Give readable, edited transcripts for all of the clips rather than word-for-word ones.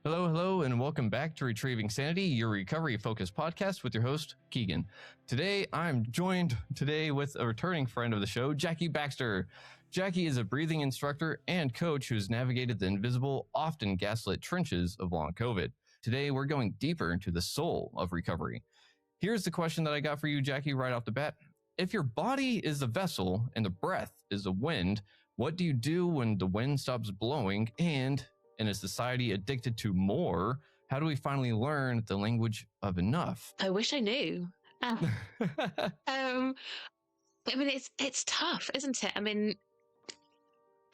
Hello, and welcome back to Retrieving Sanity, your recovery-focused podcast with your host, Keegan. Today, I'm joined with a returning friend of the show, Jackie Baxter. Jackie is a breathing instructor and coach who's navigated the invisible, often gaslit trenches of long COVID. Today, we're going deeper into the soul of recovery. Here's the question that I got for you, Jackie, right off the bat. If your body is the vessel and the breath is the wind, what do you do when the wind stops blowing? And in a society addicted to more, how do we finally learn the language of enough? I wish I knew. It's tough, isn't it? I mean,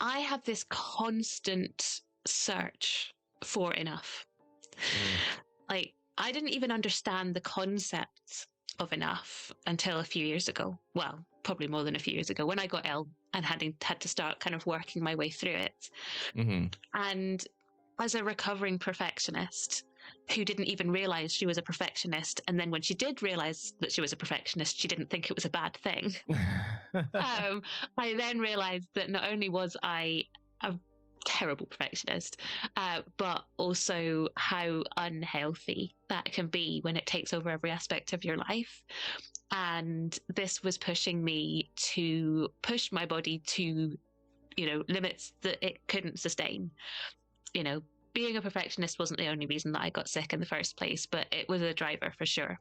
I have this constant search for enough. Like, I didn't even understand the concept of enough until a few years ago. Well, probably more than a few years ago, when I got ill and had to start kind of working my way through it. And as a recovering perfectionist who didn't even realize she was a perfectionist, and then when she did realize that she was a perfectionist, she didn't think it was a bad thing. I then realized that not only was I a terrible perfectionist, but also how unhealthy that can be when it takes over every aspect of your life. And this was pushing me to push my body to, limits that it couldn't sustain. Being a perfectionist wasn't the only reason that I got sick in the first place, but it was a driver for sure.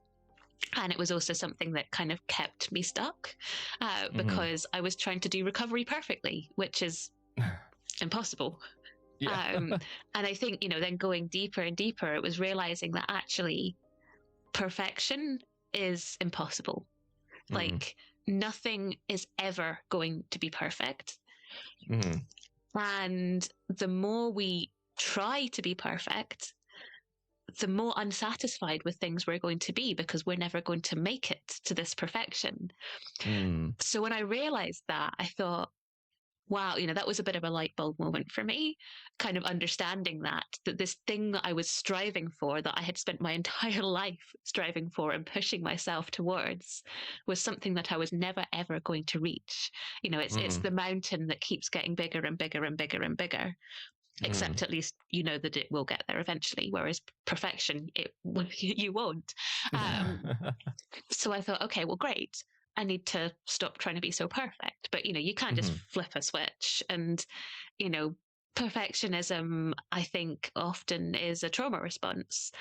And it was also something that kind of kept me stuck because I was trying to do recovery perfectly, which is impossible. And I think, then going deeper and deeper, it was realizing that actually perfection is impossible. Like, nothing is ever going to be perfect. And the more we try to be perfect, the more unsatisfied with things we're going to be, because we're never going to make it to this perfection. So when I realized that, I thought, wow, that was a bit of a light bulb moment for me, kind of understanding that this thing that I was striving for, that I had spent my entire life striving for and pushing myself towards, was something that I was never, ever going to reach. It's the mountain that keeps getting bigger and bigger and bigger and bigger. Except at least you know that it will get there eventually, whereas perfection, you won't. So I thought, okay, well, great. I need to stop trying to be so perfect. But, you can't just flip a switch. And, perfectionism, I think, often is a trauma response.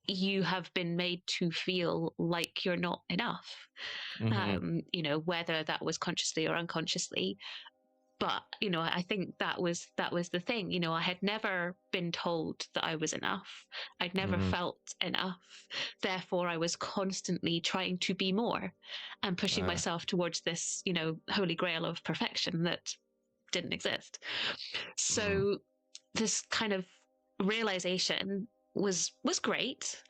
You have been made to feel like you're not enough, whether that was consciously or unconsciously. But, I think that was the thing. I had never been told that I was enough. I'd never felt enough. Therefore, I was constantly trying to be more and pushing myself towards this, holy grail of perfection that didn't exist. So this kind of realization was great.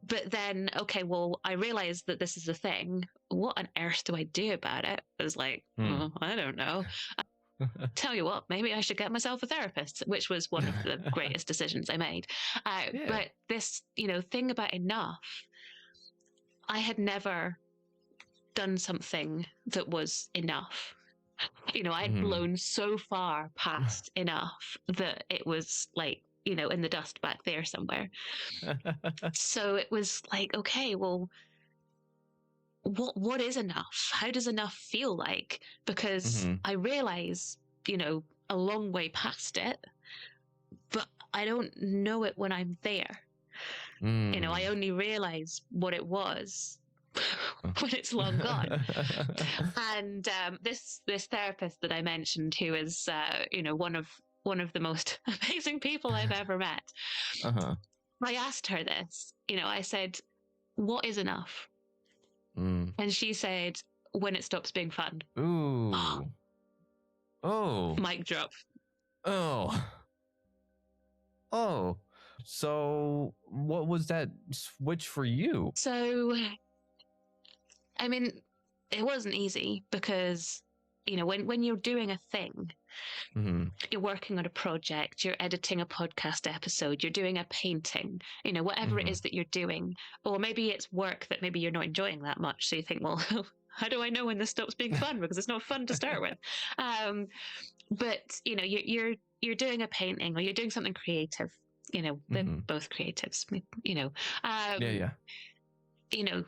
But then, okay, well, I realized that this is a thing. What on earth do I do about it? I was like, I don't know. Tell you what, maybe I should get myself a therapist, which was one of the greatest decisions I made. But this, thing about enough, I had never done something that was enough. I'd blown so far past enough that it was like, in the dust back there somewhere. So it was like, okay, well, what is enough? How does enough feel like? Because I realize, a long way past it, but I don't know it when I'm there. I only realize what it was when it's long gone. And this therapist that I mentioned, who is one of the most amazing people I've ever met, I asked her this. I said, what is enough? And she said, when it stops being fun. Ooh. Oh. Mic drop. Oh. So what was that switch for you? So, I mean, it wasn't easy because, when you're doing a thing, you're working on a project, you're editing a podcast episode, you're doing a painting, whatever it is that you're doing, or maybe it's work that maybe you're not enjoying that much. So you think, well, how do I know when this stops being fun? Because it's not fun to start with. But you're doing a painting or you're doing something creative, You know, they're both creatives. You know, Yeah. You know,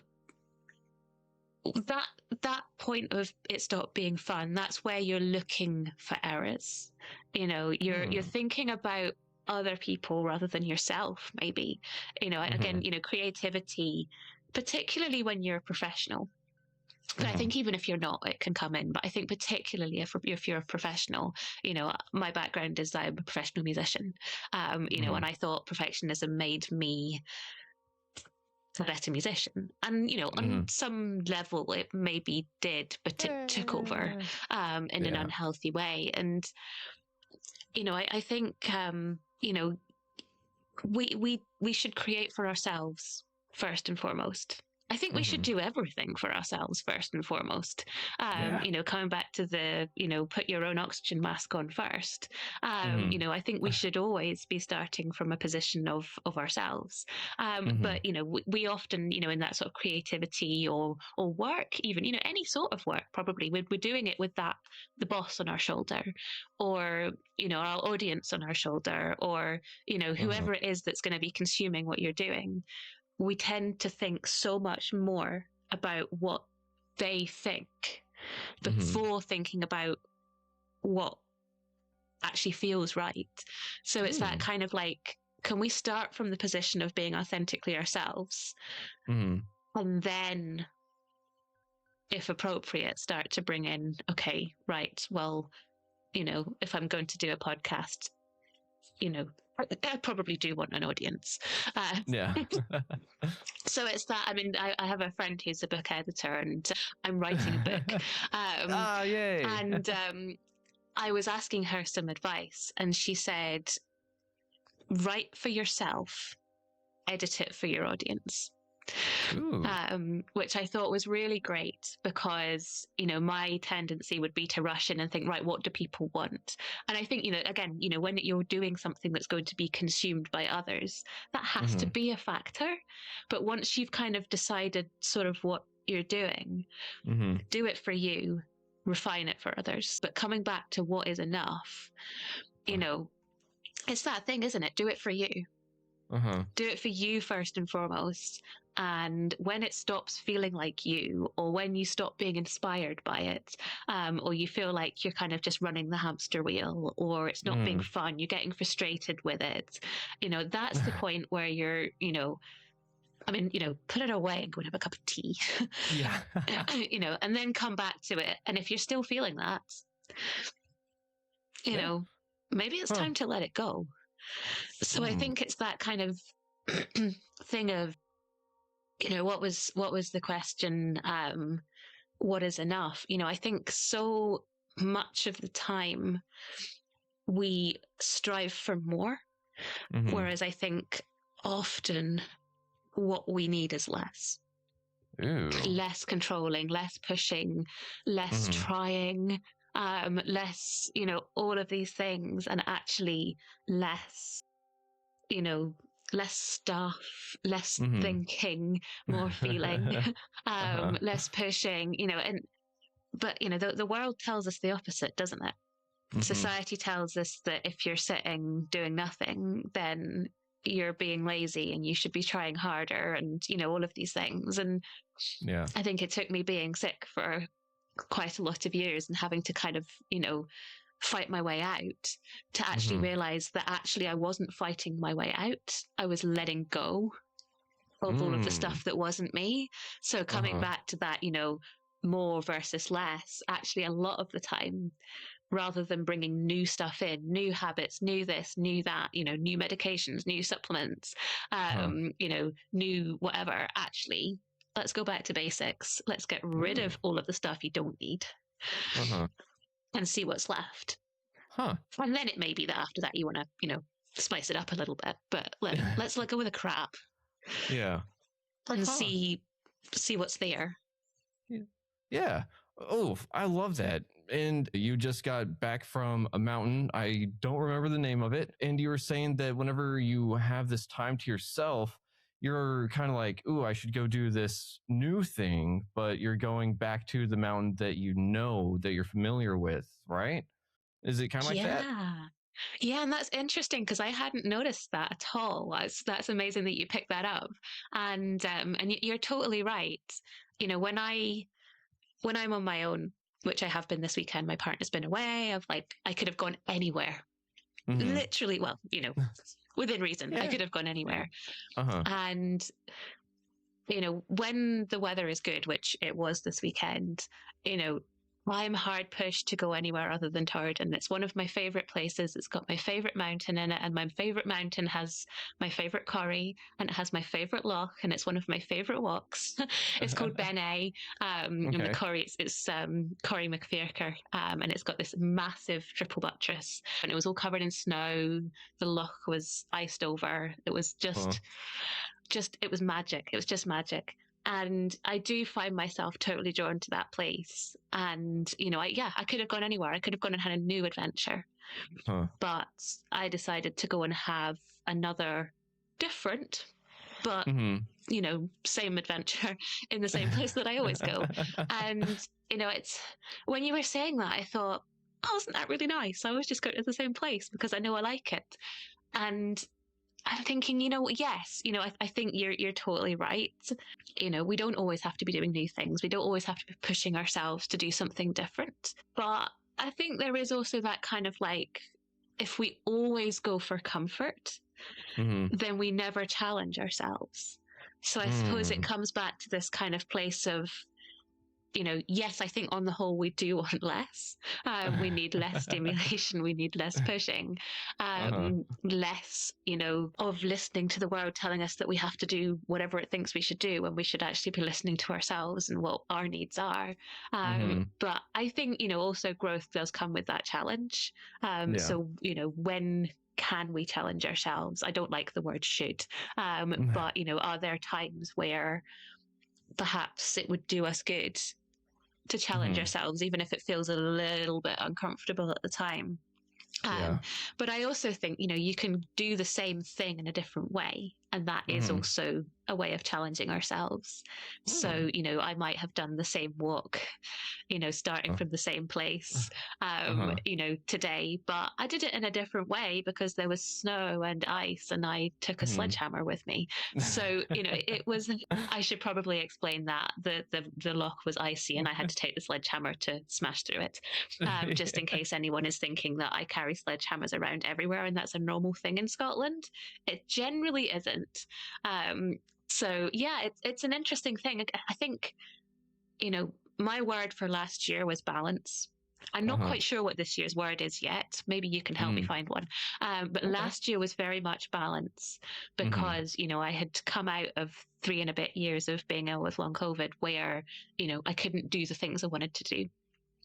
that point of it stop being fun, that's where you're looking for errors. You know, you're thinking about other people rather than yourself, maybe. You know, again, you know, creativity, particularly when you're a professional. But I think even if you're not, it can come in. But I think particularly if you're a professional, you know, my background is that I'm a professional musician. You know, and I thought perfectionism made me a better musician. And, you know, on some level it maybe did, but it took over in an unhealthy way. And, you know, I think, you know, we should create for ourselves first and foremost. I think we should do everything for ourselves first and foremost. You know, coming back to the, you know, put your own oxygen mask on first. You know, I think we should always be starting from a position of ourselves. But, you know, we often, you know, in that sort of creativity or work, even, you know, any sort of work, probably we're doing it with that, the boss on our shoulder, or, you know, our audience on our shoulder, or, you know, whoever it is that's going to be consuming what you're doing. We tend to think so much more about what they think before thinking about what actually feels right. So it's that kind of like, can we start from the position of being authentically ourselves? And then, if appropriate, start to bring in, okay, right, well, you know, if I'm going to do a podcast, you know, I probably do want an audience. So it's that. I mean, I have a friend who's a book editor, and I'm writing a book. Yay! And I was asking her some advice, and she said, write for yourself, edit it for your audience. Which I thought was really great, because, you know, my tendency would be to rush in and think, right, what do people want? And I think, you know, again, you know, when you're doing something that's going to be consumed by others, that has to be a factor. But once you've kind of decided sort of what you're doing, do it for you, refine it for others. But coming back to what is enough, you know, it's that thing, isn't it? Do it for you. Do it for you first and foremost. And when it stops feeling like you, or when you stop being inspired by it, or you feel like you're kind of just running the hamster wheel, or it's not being fun, you're getting frustrated with it, you know, that's the point where you're, you know, I mean, you know, put it away and go and have a cup of tea. You know, and then come back to it. And if you're still feeling that, you know, maybe it's time to let it go. So I think it's that kind of thing of, you know, what was the question? What is enough? You know, I think so much of the time we strive for more, whereas I think often what we need is less. Less controlling, less pushing, less trying, less, you know, all of these things, and actually less, you know, less stuff, less thinking, more feeling, less pushing, you know. And but, you know, the world tells us the opposite, doesn't it? Society tells us that if you're sitting doing nothing, then you're being lazy and you should be trying harder, and, you know, all of these things. And I think it took me being sick for quite a lot of years and having to kind of, you know, fight my way out to actually realize that actually I wasn't fighting my way out. I was letting go of all of the stuff that wasn't me. So coming back to that, you know, more versus less, actually a lot of the time, rather than bringing new stuff in, new habits, new this, new that, you know, new medications, new supplements, you know, new whatever, actually, let's go back to basics. Let's get rid of all of the stuff you don't need and see what's left. And then it may be that after that you want to, you know, spice it up a little bit, but let's let go of the crap. And see what's there. Yeah. Oh, I love that. And you just got back from a mountain. I don't remember the name of it. And you were saying that whenever you have this time to yourself, you're kind of like, ooh, I should go do this new thing, but you're going back to the mountain that you know, that you're familiar with, right? Is it kind of like that? Yeah, and that's interesting because I hadn't noticed that at all. That's amazing that you picked that up. And you're totally right. You know, when I'm on my own, which I have been this weekend, my partner's been away. I could have gone anywhere. Mm-hmm. Literally, well, you know, within reason, I Yeah. could have gone anywhere. Uh-huh. And you know, when the weather is good, which it was this weekend, you know, I'm hard pushed to go anywhere other than Torridon. It's one of my favorite places. It's got my favorite mountain in it, and my favorite mountain has my favorite quarry, and it has my favorite loch, and it's one of my favorite walks. It's called Ben A, and the Okay. quarry it's Quarry McPherker, and it's got this massive triple buttress, and it was all covered in snow. The loch was iced over. It was just it was magic. It was just magic. And I do find myself totally drawn to that place. And, you know, I could have gone anywhere. I could have gone and had a new adventure. Huh. But I decided to go and have another different, but, Mm-hmm. you know, same adventure in the same place that I always go. And, you know, it's when you were saying that, I thought, oh, isn't that really nice? I always just go to the same place because I know I like it. And I'm thinking, you know, yes, you know, I think you're totally right. You know, we don't always have to be doing new things. We don't always have to be pushing ourselves to do something different. But I think there is also that kind of like, if we always go for comfort, Mm-hmm. then we never challenge ourselves. So I suppose it comes back to this kind of place of, you know, yes, I think on the whole we do want less. We need less stimulation. We need less pushing, less, you know, of listening to the world telling us that we have to do whatever it thinks we should do when we should actually be listening to ourselves and what our needs are. But I think, you know, also growth does come with that challenge. Yeah. So, you know, when can we challenge ourselves? I don't like the word should, but, you know, are there times where perhaps it would do us good to challenge ourselves, even if it feels a little bit uncomfortable at the time. Yeah. But I also think, you know, you can do the same thing in a different way. And that is also a way of challenging ourselves. So, you know, I might have done the same walk, you know, starting from the same place, you know, today, but I did it in a different way because there was snow and ice and I took a sledgehammer with me. So, you know, it was, I should probably explain that the loch was icy and I had to take the sledgehammer to smash through it. Just in case anyone is thinking that I carry sledgehammers around everywhere and that's a normal thing in Scotland. It generally isn't. So yeah, it's an interesting thing. I think, you know, my word for last year was balance. I'm not quite sure what this year's word is yet. Maybe you can help me find one. But last year was very much balance because, you know, I had come out of 3 and a bit years of being ill with long COVID where, you know, I couldn't do the things I wanted to do.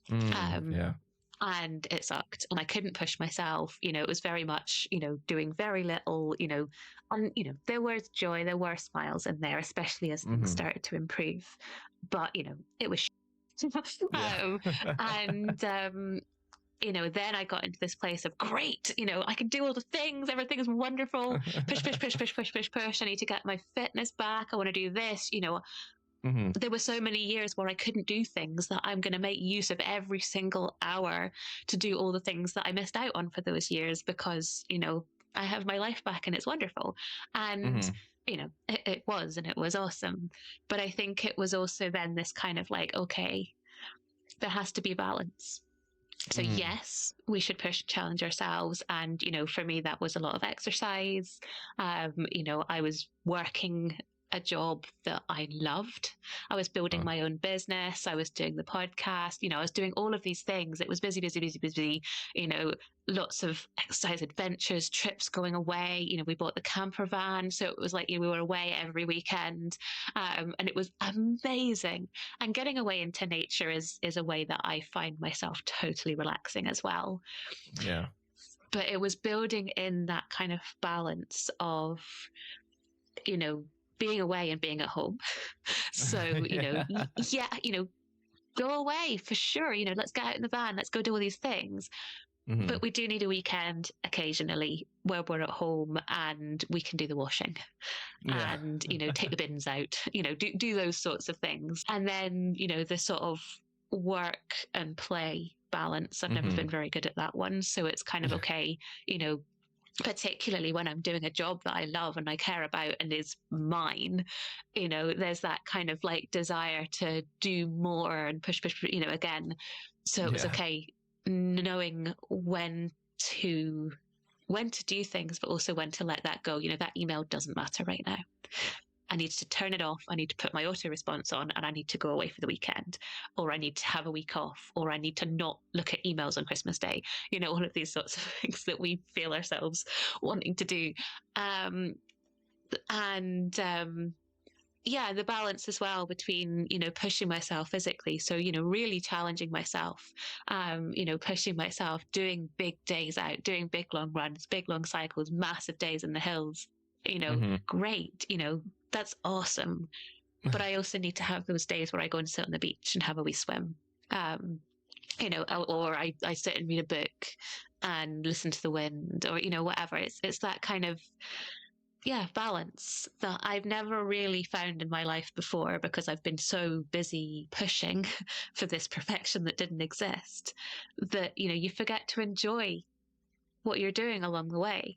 Yeah. And it sucked and I couldn't push myself. You know, it was very much, you know, doing very little, you know, and, you know, there was joy, there were smiles in there, especially as things started to improve. But, you know, it was and you know, then I got into this place of great, you know, I can do all the things, everything is wonderful. Push. I need to get my fitness back. I want to do this, you know. There were so many years where I couldn't do things that I'm going to make use of every single hour to do all the things that I missed out on for those years because, you know, I have my life back and it's wonderful. And, you know, it was, and it was awesome. But I think it was also then this kind of like, okay, there has to be balance. So yes, we should push and challenge ourselves. And, you know, for me, that was a lot of exercise. You know, I was working a job that I loved. I was building my own business. I was doing the podcast. You know, I was doing all of these things. It was busy, you know, lots of exercise adventures, trips going away. You know, we bought the camper van. So it was like, you know, we were away every weekend. And it was amazing. And getting away into nature is a way that I find myself totally relaxing as well. Yeah. But it was building in that kind of balance of, you know, being away and being at home. So, you know, you know, go away for sure. You know, let's get out in the van. Let's go do all these things. But we do need a weekend occasionally where we're at home and we can do the washing and, you know, take the bins out, you know, do those sorts of things. And then, you know, the sort of work and play balance. I've never been very good at that one. So it's kind of okay, particularly when I'm doing a job that I love and I care about and is mine, there's that kind of like desire to do more and push, again. So it was okay knowing when to do things, but also when to let that go. That email doesn't matter right now. I need to turn it off. I need to put my auto response on, and I need to go away for the weekend, or I need to have a week off, or I need to not look at emails on Christmas Day. All of these sorts of things that we feel ourselves wanting to do. The balance as well between, pushing myself physically. So, really challenging myself, pushing myself, doing big days out, doing big long runs, big long cycles, massive days in the hills, great, that's awesome. But I also need to have those days where I go and sit on the beach and have a wee swim. Or I sit and read a book and listen to the wind, or, whatever. It's that kind of, balance that I've never really found in my life before, because I've been so busy pushing for this perfection that didn't exist, that, you forget to enjoy what you're doing along the way,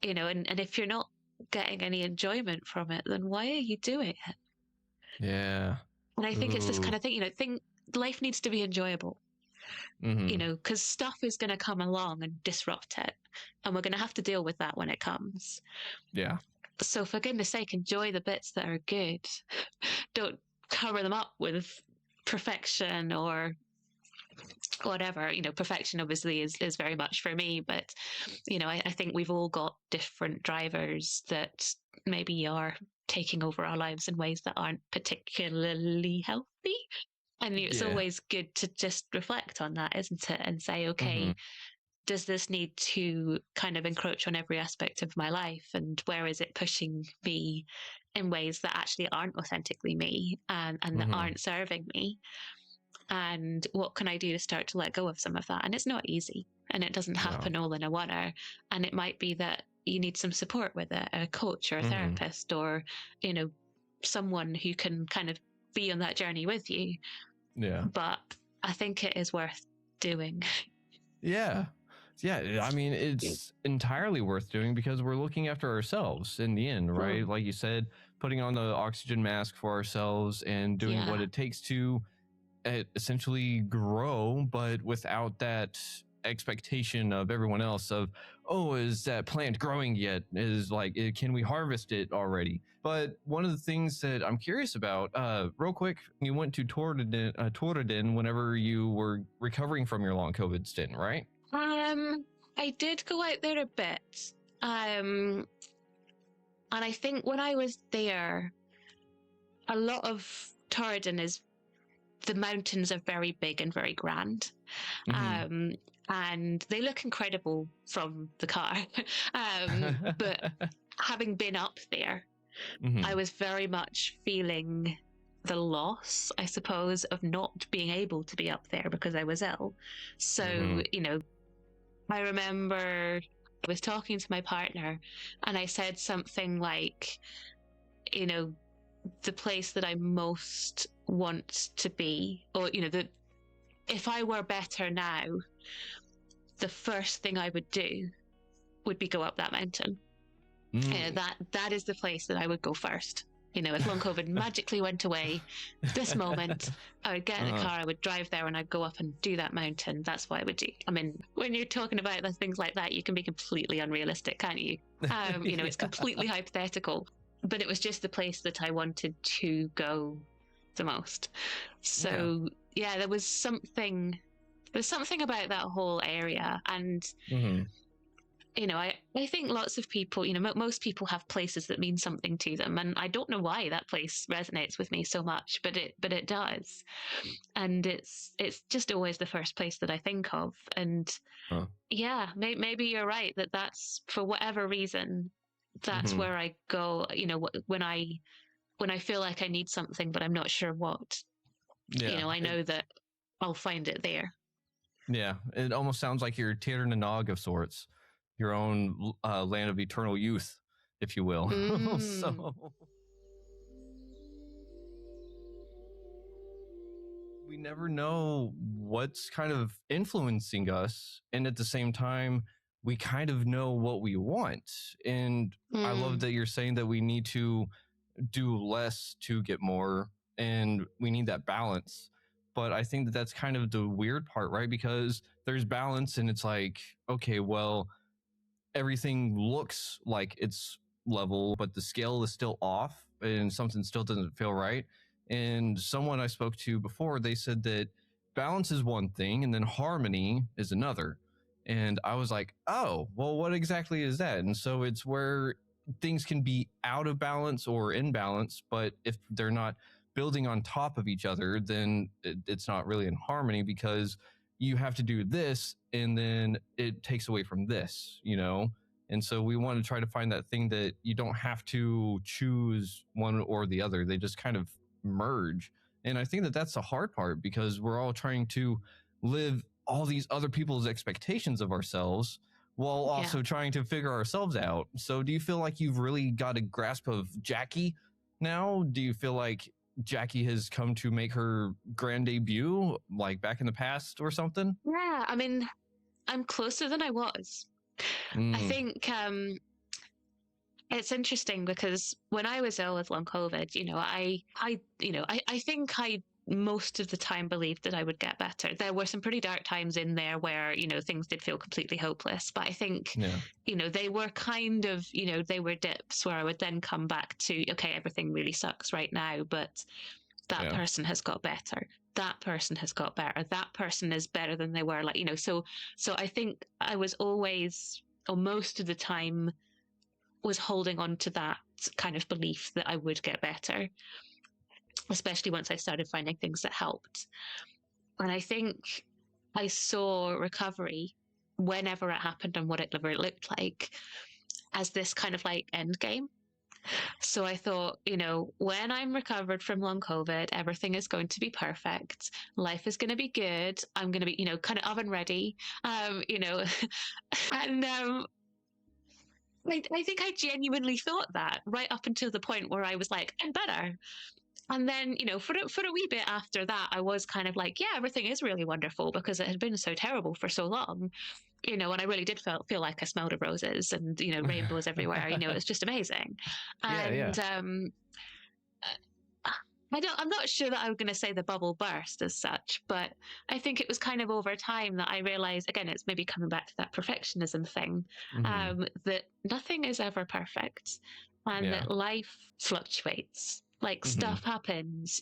and if you're not getting any enjoyment from it, then why are you doing it? Yeah. And I think it's this kind of thing, life needs to be enjoyable, because stuff is going to come along and disrupt it. And we're going to have to deal with that when it comes. Yeah. So for goodness sake, enjoy the bits that are good. Don't cover them up with perfection or whatever. Perfection obviously is very much for me, but I think we've all got different drivers that maybe are taking over our lives in ways that aren't particularly healthy. And it's always good to just reflect on that, isn't it? And say, okay, does this need to kind of encroach on every aspect of my life? And where is it pushing me in ways that actually aren't authentically me, and that aren't serving me? And what can I do to start to let go of some of that? And it's not easy, and it doesn't happen all in a oneer. And it might be that you need some support with it, a coach or a therapist, or, someone who can kind of be on that journey with you. Yeah. But I think it is worth doing. Yeah. I mean, it's entirely worth doing, because we're looking after ourselves in the end, right? Like you said, putting on the oxygen mask for ourselves and doing what it takes to essentially grow, but without that expectation of everyone else of, oh, is that plant growing yet? Is like, can we harvest it already? But one of the things that I'm curious about, real quick, you went to Torredon whenever you were recovering from your long COVID stint, right? I did go out there a bit. And I think when I was there, a lot of Torredon is, the mountains are very big and very grand. And they look incredible from the car. But having been up there, I was very much feeling the loss, I suppose, of not being able to be up there because I was ill. So, I remember I was talking to my partner, and I said something like, the place that I most want to be, or, if I were better now, the first thing I would do would be go up that mountain. That is the place that I would go first. If long COVID magically went away, this moment, I would get in the car, I would drive there, and I'd go up and do that mountain. That's what I would do. I mean, when you're talking about things like that, you can be completely unrealistic, can't you? It's completely hypothetical. But it was just the place that I wanted to go the most. So there was something about that whole area. And I think lots of people, most people have places that mean something to them, and I don't know why that place resonates with me so much, but it does. And it's just always the first place that I think of. And maybe you're right, that's for whatever reason, that's where I go, when I feel like I need something, but I'm not sure what. I know that I'll find it there. Yeah, it almost sounds like you're Tir Nanog of sorts, your own land of eternal youth, if you will. So we never know what's kind of influencing us. And at the same time, we kind of know what we want. And I love that you're saying that we need to do less to get more, and we need that balance. But I think that that's kind of the weird part, right? Because there's balance, and it's like, okay, well, everything looks like it's level, but the scale is still off and something still doesn't feel right. And someone I spoke to before, they said that balance is one thing and then harmony is another. And I was like, oh, well, what exactly is that? And so it's where things can be out of balance or in balance, but if they're not building on top of each other, then it's not really in harmony, because you have to do this and then it takes away from this, you know? And so we want to try to find that thing that you don't have to choose one or the other. They just kind of merge. And I think that that's the hard part, because we're all trying to live all these other people's expectations of ourselves while also trying to figure ourselves out. So do you feel like you've really got a grasp of Jackie now? Do you feel like Jackie has come to make her grand debut, like back in the past or something? Yeah, I mean, I'm closer than I was. I think it's interesting because when I was ill with long COVID, I think I most of the time believed that I would get better. There were some pretty dark times in there where, things did feel completely hopeless. But I think, they were kind of, they were dips where I would then come back to, okay, everything really sucks right now, but that person has got better. That person has got better. That person is better than they were. So I think I was always, or most of the time, was holding on to that kind of belief that I would get better, especially once I started finding things that helped. And I think I saw recovery, whenever it happened and whatever it looked like, as this kind of like end game. So I thought, when I'm recovered from long COVID, everything is going to be perfect. Life is going to be good. I'm going to be, kind of oven ready, and I think I genuinely thought that right up until the point where I was like, I'm better. And then, for a wee bit after that, I was kind of like, yeah, everything is really wonderful, because it had been so terrible for so long, and I really did feel like I smelled of roses and, rainbows everywhere. It's just amazing. And I'm not sure that I'm going to say the bubble burst as such, but I think it was kind of over time that I realized, again, it's maybe coming back to that perfectionism thing, that nothing is ever perfect, and that life fluctuates. Like stuff happens,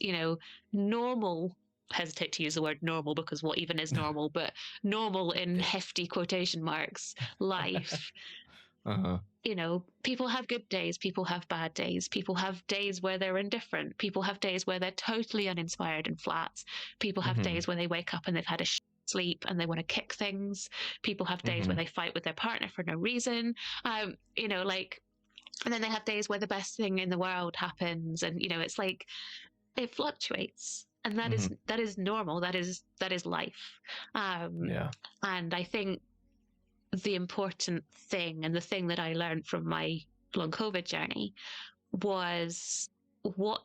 normal, hesitate to use the word normal because what even is normal, but normal in hefty quotation marks, life. People have good days, people have bad days, people have days where they're indifferent, people have days where they're totally uninspired and flat, people have days where they wake up and they've had a sleep and they want to kick things, people have days where they fight with their partner for no reason, and then they have days where the best thing in the world happens, and it's like it fluctuates, and that is normal, that is life. And I think the important thing, and the thing that I learned from my long COVID journey, was what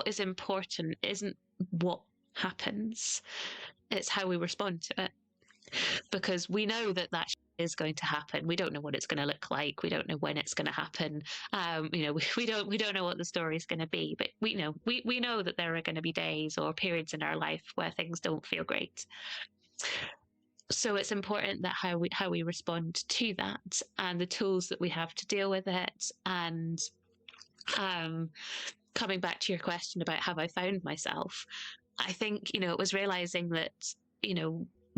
is important isn't what happens, it's how we respond to it. Because we know that is going to happen. We don't know what it's going to look like. We don't know when it's going to happen. We don't know what the story is going to be. But we know that there are going to be days or periods in our life where things don't feel great. So it's important that how we respond to that, and the tools that we have to deal with it. And coming back to your question about have I found myself, I think, it was realizing that,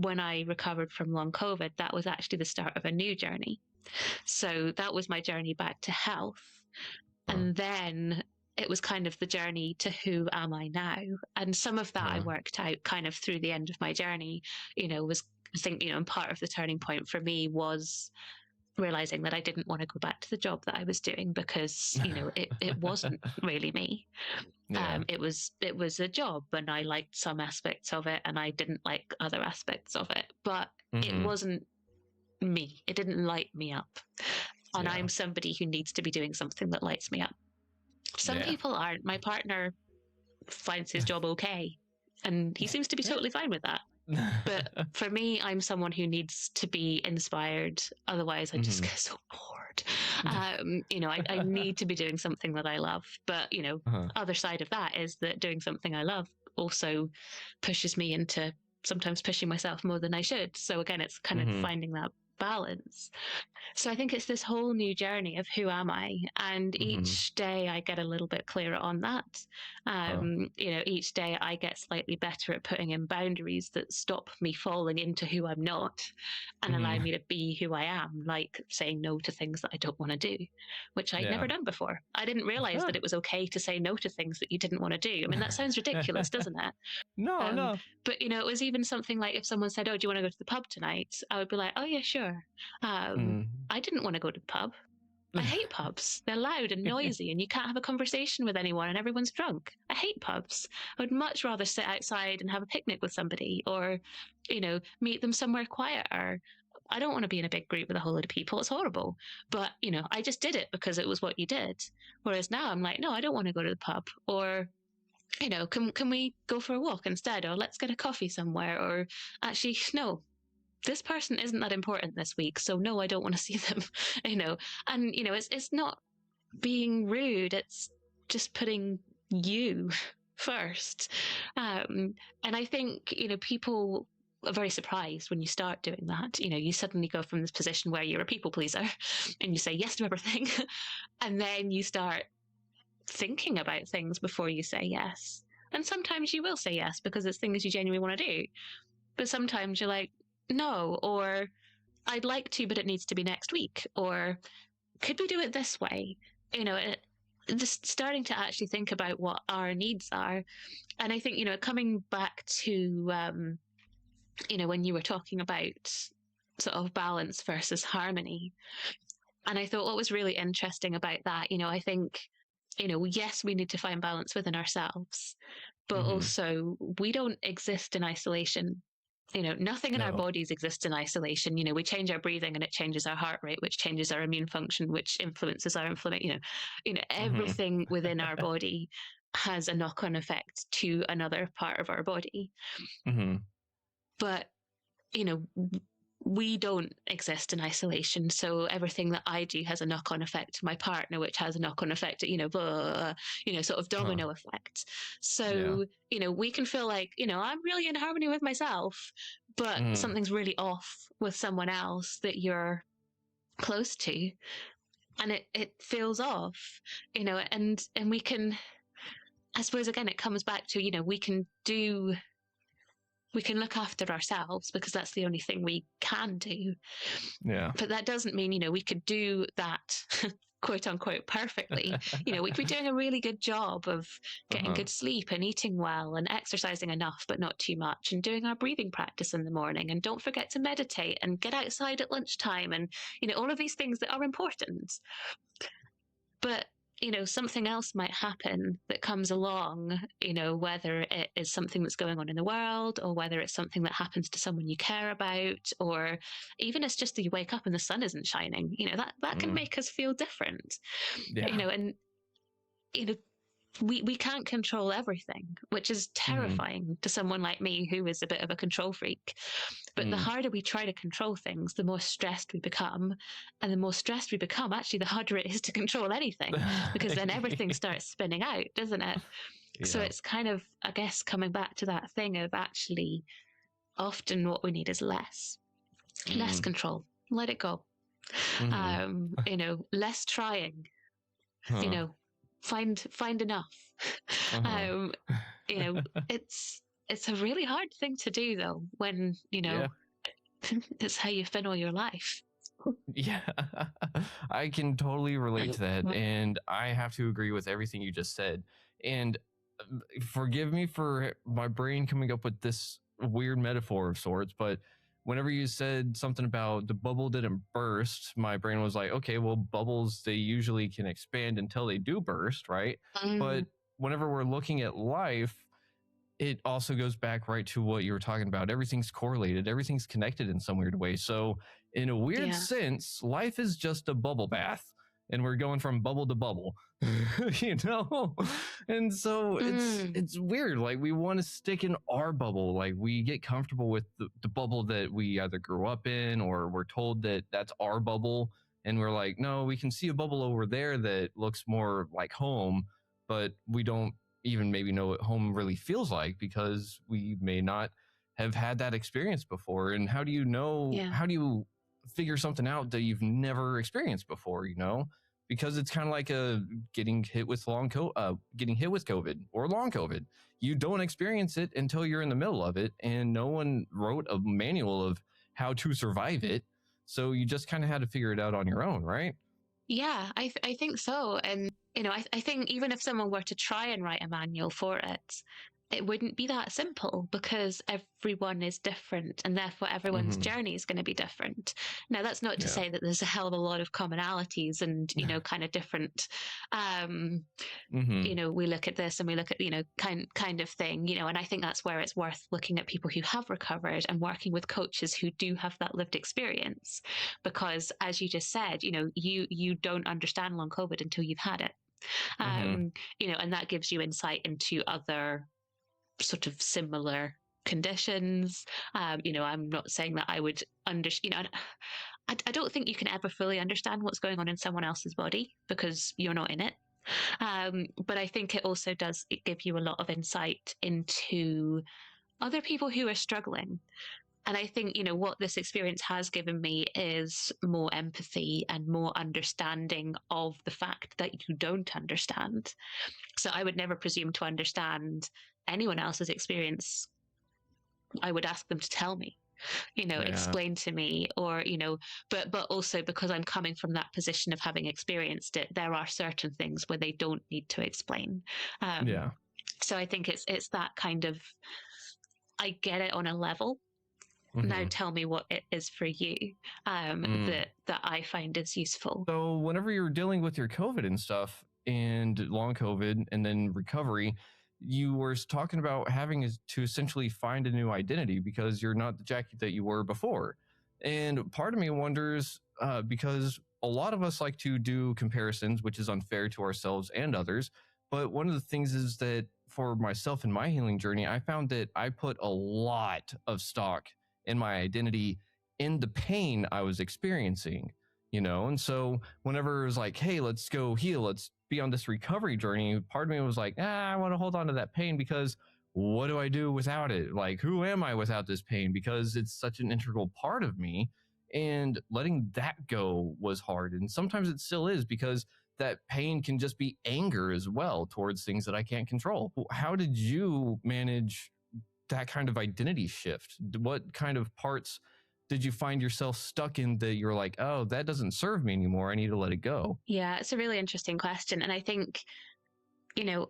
when I recovered from long COVID, that was actually the start of a new journey. So that was my journey back to health. And then it was kind of the journey to who am I now? And some of that I worked out kind of through the end of my journey, was, I think, and part of the turning point for me was realizing that I didn't want to go back to the job that I was doing, because, it wasn't really me. It was a job, and I liked some aspects of it and I didn't like other aspects of it, but it wasn't me. It didn't light me up. And I'm somebody who needs to be doing something that lights me up. Some people aren't. My partner finds his job okay. And he seems to be totally fine with that. But for me, I'm someone who needs to be inspired. Otherwise, I just get so bored. I need to be doing something that I love. But, other side of that is that doing something I love also pushes me into sometimes pushing myself more than I should. So again, it's kind of finding that balance. So I think it's this whole new journey of who am I? And each day I get a little bit clearer on that. Each day I get slightly better at putting in boundaries that stop me falling into who I'm not and allow me to be who I am, like saying no to things that I don't want to do, which I'd never done before. I didn't realize that it was okay to say no to things that you didn't want to do. I mean, that sounds ridiculous, doesn't it? No. But, it was even something like if someone said, oh, do you want to go to the pub tonight? I would be like, oh, yeah, sure. I didn't want to go to the pub. I hate pubs. They're loud and noisy, and you can't have a conversation with anyone, and everyone's drunk. I hate pubs. I would much rather sit outside and have a picnic with somebody, or, meet them somewhere quieter. I don't want to be in a big group with a whole lot of people. It's horrible. But, I just did it because it was what you did. Whereas now I'm like, no, I don't want to go to the pub. Or, can we go for a walk instead? Or let's get a coffee somewhere. Or actually, no, this person isn't that important this week, so no, I don't want to see them. And it's not being rude, it's just putting you first. And I think people are very surprised when you start doing that. You suddenly go from this position where you're a people pleaser and you say yes to everything, and then you start thinking about things before you say yes. And sometimes you will say yes because it's things you genuinely want to do, but sometimes you're like, no, or I'd like to, but it needs to be next week, or could we do it this way? Just starting to actually think about what our needs are. And I think, coming back to, when you were talking about sort of balance versus harmony, and I thought what was really interesting about that, I think, yes, we need to find balance within ourselves, but also we don't exist in isolation. Nothing in our bodies exists in isolation. We change our breathing and it changes our heart rate, which changes our immune function, which influences our inflammation. Everything within our body has a knock-on effect to another part of our body. But, we don't exist in isolation. So everything that I do has a knock-on effect to my partner, which has a knock-on effect, sort of domino effect. So, we can feel like, I'm really in harmony with myself, but something's really off with someone else that you're close to, and it feels off, and we can, I suppose, again, it comes back to, we can look after ourselves because that's the only thing we can do. Yeah. But that doesn't mean, we could do that quote unquote perfectly. We could be doing a really good job of getting good sleep and eating well and exercising enough, but not too much, and doing our breathing practice in the morning. And don't forget to meditate and get outside at lunchtime, and, all of these things that are important. But something else might happen that comes along, whether it is something that's going on in the world, or whether it's something that happens to someone you care about, or even it's just that you wake up and the sun isn't shining, that can make us feel different. And, we can't control everything, which is terrifying to someone like me who is a bit of a control freak. But the harder we try to control things, the more stressed we become. And the more stressed we become, actually, the harder it is to control anything, because then everything starts spinning out, doesn't it? Yeah. So it's kind of, I guess, coming back to that thing of actually often what we need is less control. Let it go. Less trying, find enough. It's a really hard thing to do, though, when it's how you've been all your life. Yeah, I can totally relate to that, and I have to agree with everything you just said. And forgive me for my brain coming up with this weird metaphor of sorts, but whenever you said something about the bubble didn't burst, my brain was like, okay, well, bubbles, they usually can expand until they do burst, right? But whenever we're looking at life, it also goes back right to what you were talking about. Everything's correlated. Everything's connected in some weird way. So in a weird sense, life is just a bubble bath. and we're going from bubble to bubble, you know? And so it's weird. Like we want to stick in our bubble. Like we get comfortable with the bubble that we either grew up in or we're told that that's our bubble. And we're like, no, we can see a bubble over there that looks more like home, but we don't even maybe know what home really feels like because we may not have had that experience before. And how do you know, how do you figure something out that you've never experienced before, you know? Because it's kind of like getting hit with COVID or long COVID. You don't experience it until you're in the middle of it, and no one wrote a manual of how to survive it. So you just kind of had to figure it out on your own, right? Yeah, I think so. And, you know, I think even if someone were to try and write a manual for it, it wouldn't be that simple because everyone is different and therefore everyone's journey is going to be different. Now, that's not to say that there's a hell of a lot of commonalities and, you know, kind of different, you know, we look at this and we look at, you know, kind of thing, you know, and I think that's where it's worth looking at people who have recovered and working with coaches who do have that lived experience. Because as you just said, you know, you don't understand long COVID until you've had it. You know, and that gives you insight into other sort of similar conditions. You know, I'm not saying that I would understand, you know, I don't think you can ever fully understand what's going on in someone else's body because you're not in it. But I think it also does give you a lot of insight into other people who are struggling. And I think, you know, what this experience has given me is more empathy and more understanding of the fact that you don't understand. So I would never presume to understand anyone else's experience. I would ask them to tell me, you know, explain to me, or, you know, but also because I'm coming from that position of having experienced it, there are certain things where they don't need to explain. So I think it's that kind of, I get it on a level. Now tell me what it is for you that I find is useful. So whenever you're dealing with your COVID and stuff and long COVID and then recovery, you were talking about having to essentially find a new identity because you're not the Jackie that you were before. And part of me wonders because a lot of us like to do comparisons, which is unfair to ourselves and others. But one of the things is that for myself in my healing journey, I found that I put a lot of stock in my identity in the pain I was experiencing, you know? And so whenever it was like, hey, let's go heal, let's be on this recovery journey, part of me was like, I want to hold on to that pain because what do I do without it? Like, who am I without this pain? Because it's such an integral part of me. And letting that go was hard. And sometimes it still is because that pain can just be anger as well towards things that I can't control. How did you manage that kind of identity shift? What kind of parts did you find yourself stuck in that you're like, oh, that doesn't serve me anymore, I need to let it go? Yeah, it's a really interesting question. And I think, you know,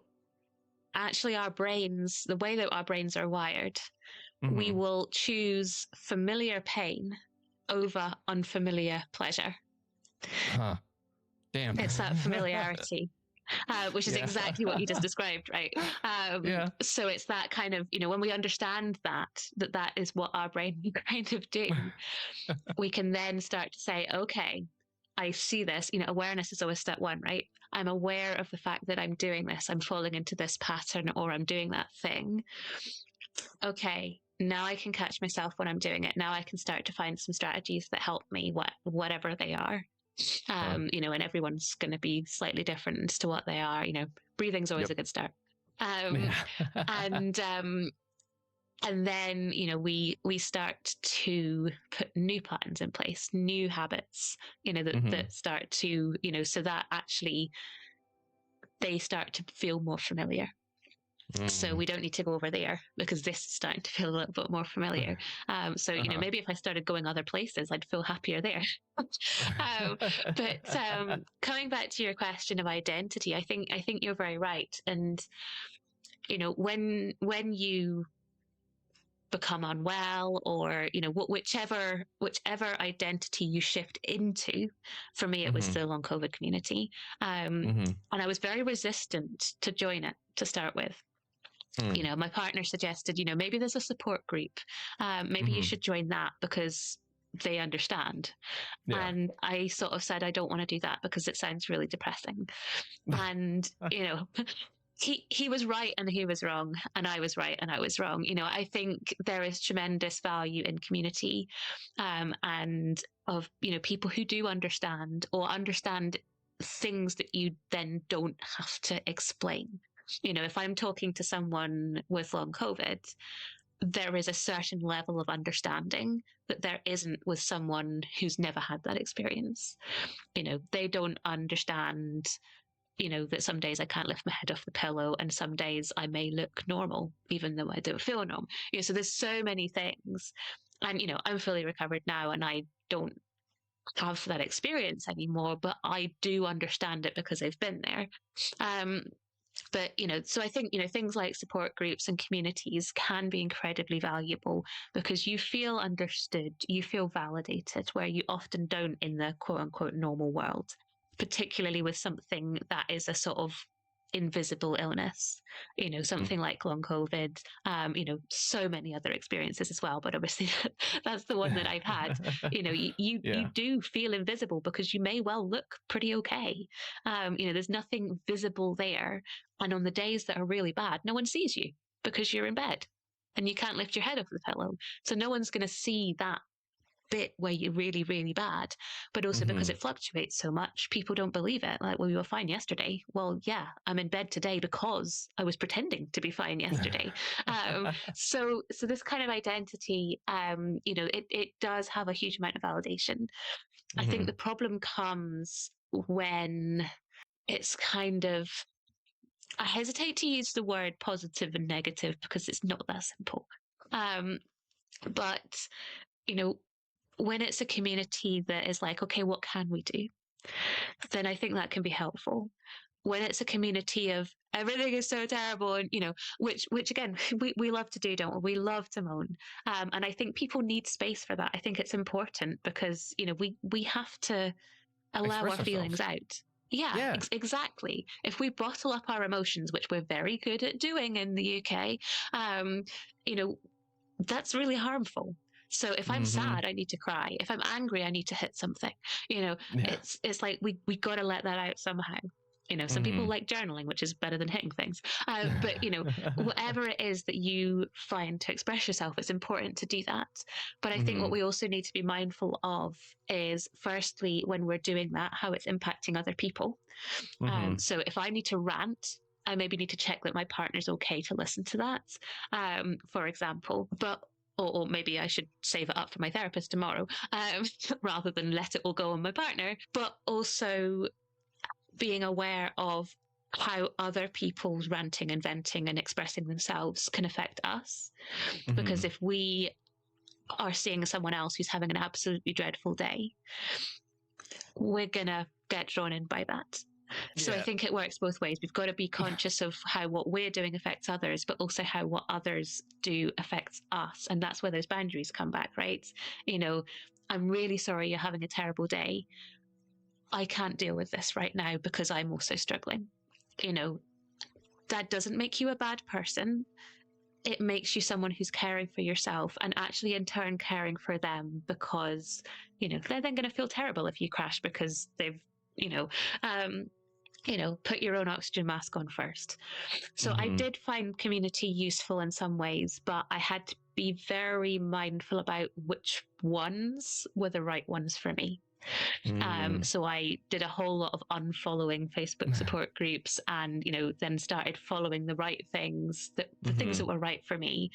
actually our brains, the way that our brains are wired, we will choose familiar pain over unfamiliar pleasure. Damn. It's that familiarity. Which is exactly what you just described, right? So it's that kind of, you know, when we understand that is what our brain kind of do, we can then start to say, okay, I see this, you know, awareness is always step one, right? I'm aware of the fact that I'm doing this, I'm falling into this pattern, or I'm doing that thing. Okay, now I can catch myself when I'm doing it. Now I can start to find some strategies that help me, whatever they are. You know, and everyone's going to be slightly different as to what they are. You know, breathing's always a good start. And then, you know, we start to put new patterns in place, new habits, you know, that start to, you know, so that actually they start to feel more familiar. So we don't need to go over there because this is starting to feel a little bit more familiar. So, you know, maybe if I started going other places, I'd feel happier there. But coming back to your question of identity, I think you're very right. And, you know, when you become unwell or, you know, whichever identity you shift into, for me, it was the long COVID community. And I was very resistant to join it to start with. You know, my partner suggested, you know, maybe there's a support group. Maybe you should join that because they understand. Yeah. And I sort of said, I don't want to do that because it sounds really depressing. And, you know, he was right and he was wrong, and I was right and I was wrong. You know, I think there is tremendous value in community, and of, you know, people who do understand, or understand things that you then don't have to explain. You know, if I'm talking to someone with long COVID, there is a certain level of understanding that there isn't with someone who's never had that experience. You know, they don't understand, you know, that some days I can't lift my head off the pillow and some days I may look normal, even though I don't feel normal. You know, so there's so many things. And, you know, I'm fully recovered now and I don't have that experience anymore, but I do understand it because I've been there. Um, but, you know, so I think, you know, things like support groups and communities can be incredibly valuable because you feel understood, you feel validated, where you often don't in the quote unquote normal world, particularly with something that is a sort of invisible illness, you know, something like long COVID, you know, so many other experiences as well, but obviously that's the one that I've had. You know, you do feel invisible because you may well look pretty okay. You know, there's nothing visible there, and on the days that are really bad, no one sees you because you're in bed and you can't lift your head off the pillow, so no one's going to see that bit where you're really, really bad. But also because it fluctuates so much, people don't believe it. Like, well, we were fine yesterday. Well, yeah, I'm in bed today because I was pretending to be fine yesterday. So this kind of identity, you know, it does have a huge amount of validation. I think the problem comes when it's kind of, I hesitate to use the word positive and negative because it's not that simple. But, you know, when it's a community that is like, okay, what can we do? Then I think that can be helpful. When it's a community of everything is so terrible, and, you know, which again, we love to do, don't we? We love to moan. And I think people need space for that. I think it's important because, you know, we have to allow Express our feelings ourselves. out. Yeah, Yeah. exactly. If we bottle up our emotions, which we're very good at doing in the UK, you know, that's really harmful. So if I'm sad, I need to cry. If I'm angry, I need to hit something. You know, Yeah. it's like we got to let that out somehow. You know, some people like journaling, which is better than hitting things. But, you know, whatever it is that you find to express yourself, it's important to do that. But I think what we also need to be mindful of is, firstly, when we're doing that, how it's impacting other people. So if I need to rant, I maybe need to check that my partner's okay to listen to that, for example. But or maybe I should save it up for my therapist tomorrow, rather than let it all go on my partner. But also being aware of how other people's ranting and venting and expressing themselves can affect us. Because if we are seeing someone else who's having an absolutely dreadful day, we're going to get drawn in by that. So I think it works both ways. We've got to be conscious of how what we're doing affects others, but also how what others do affects us. And that's where those boundaries come back, right? You know, I'm really sorry you're having a terrible day. I can't deal with this right now because I'm also struggling. You know, that doesn't make you a bad person. It makes you someone who's caring for yourself and actually in turn caring for them, because, you know, they're then going to feel terrible if you crash because they've, you know, put your own oxygen mask on first. So I did find community useful in some ways, but I had to be very mindful about which ones were the right ones for me. So I did a whole lot of unfollowing Facebook support groups, and, you know, then started following the right things, the things that were right for me,